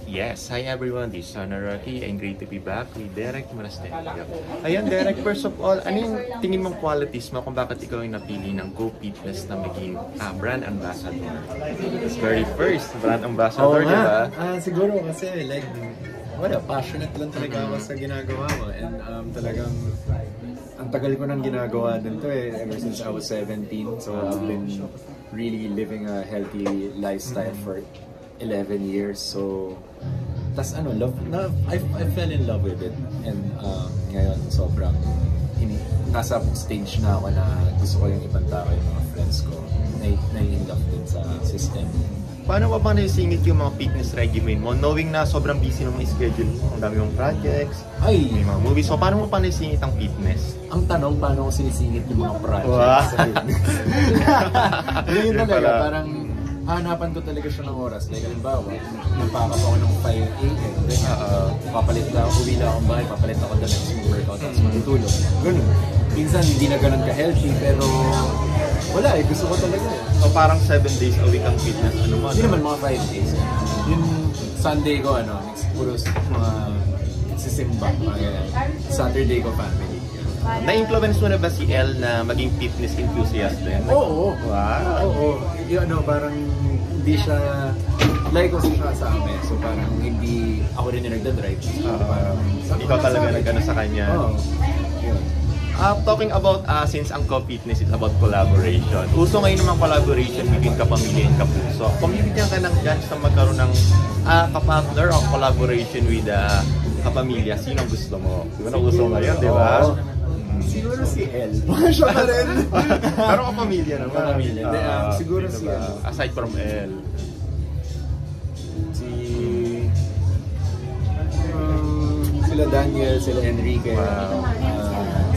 Yes, hi everyone, this is Sonaraki and great to be back with Derek Monasterio. Ayan Derek, first of all, ano yung tingin mong qualities mo kung bakit ikaw yung napili ng Go Fitness na maging brand ambassador? It's very first brand ambassador, di ba? Siguro kasi like, passionate lang talaga ako sa ginagawa mo and talagang ang tagal ko nang ginagawa din to ever since I was 17, so I've been really living a healthy lifestyle for 11 years. So tas I fell in love with it and ngayon sobrang nasa stage na ako na gusto ko yung ibang tao, yung mga friends ko na-in-love din sa system. Paano ba naisingit yung mga fitness regimen mo? Knowing na sobrang busy ng mga schedule mo, ang dami mong projects, may mga movies. So paano mo pa naisingit ang fitness? Ang tanong, paano ko sinisingit yung mga projects? Yun talaga, parang hanapan ko talaga siya ng oras. Like, halimbawa, napakap ako ng 5 a.m. Papalit na ako, uwi na akong bahay, papalit ako na next workout, tapos matutulog. Ganun. Minsan, hindi na ganun ka-healthy, pero wala gusto ko talaga O parang 7 days a week ang fitness, ano mo? Hindi naman mga 5 days. Yung Sunday ko, puro mga sisimba, Saturday ko family. Na-influence mo na ba si Elle na maging fitness enthusiast din? Oo. Wow. Oo. Yung parang hindi siya, like ko siya sa amin. So parang hindi ako rin yung nagdadrive. Parang ikaw talaga nag-ano sa kanya. Oo. Talking about, since ang Co-Fitness is about collaboration, uso ngayon naman collaboration between kapamilya and kapuso. Kung bibigyan ka ng chance na magkaroon ng kapartner o collaboration with kapamilya, sino gusto mo? Siguro na uso ngayon, di ba? Siguro si Elle. Siya pa rin. Pero kapamilya naman. Kapamilya. Siguro si Elle. Aside from Elle. Sila Daniel, sila Enrique.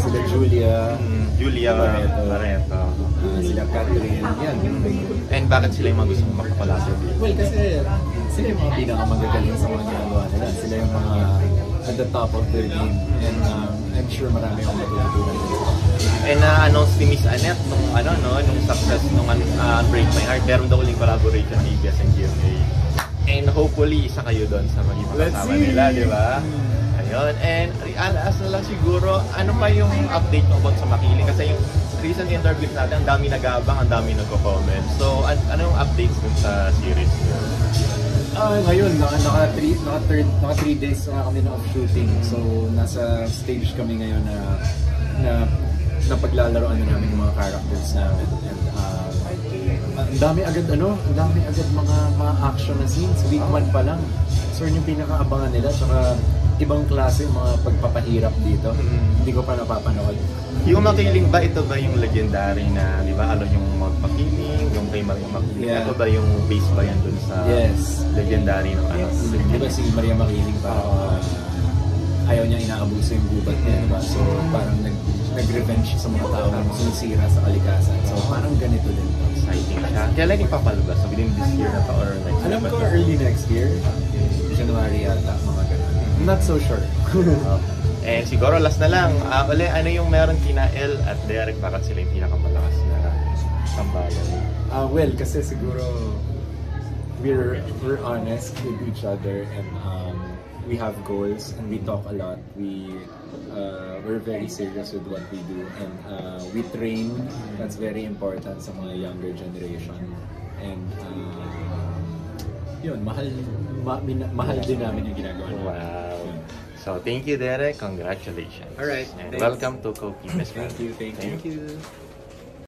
Sila Julia. Julia Barreto. Sila Catherine. Yan. And bakit sila yung mga gusto mong makapalasabi? Well, kasi sila yung mga pinakamagagaling sa mga ginagawa nila. Sila yung mga at the top of their game. And I'm sure marami akong matutunan nila. And na-announce ni Miss Annette nung success nung Break My Heart. Meron daw uling collaboration ni ABS and GMA. And hopefully, isa kayo doon sa maging kasama nila, di ba? Ayun. And alas na lang siguro, ano pa yung update mo about sa Makiling? Kasi yung recent interview natin, ang dami nag-aabang, ang dami nagko-comment. So, ano yung updates dun sa series? Ngayon, naka 3 days na kami na off-shooting. So, nasa stage kami ngayon na paglalaroan na namin yung mga characters namin. And ang dami agad mga action na scenes. Week 1 pa lang. So, yun yung pinaka-abangan nila. Tsaka, ibang klase yung mga pagpapahirap dito. Hindi ko pa napapanood. Yung Makiling ba, ito ba yung legendary na, di ba, yung Makiling, yung kay Maria Makiling? Yeah. Ito ba yung base ba yan dun sa legendary ng Di ba si Maria Makiling parang ayaw niya inaabuso yung gubat niya, diba? So parang nag-revenge sa mga tao na sumisira sa kalikasan. So parang ganito din. Exciting siya. Kailan yung papalabas? So within this year na to or next year? Alam ko early next year. January yata, mga ganun. I'm not so sure. And siguro last na lang, ano yung meron kina Elle at Derek, bakit sila yung pinakamalakas na tambayan? Well, kasi siguro we're honest with each other and we have goals and we talk a lot. We're very serious with what we do and we train. That's very important sa mga younger generation. And yun, mahal din namin yung ginagawa namin. Wow. So, thank you, Derek. Congratulations. Alright. And welcome to Co-Fitness. Thank you.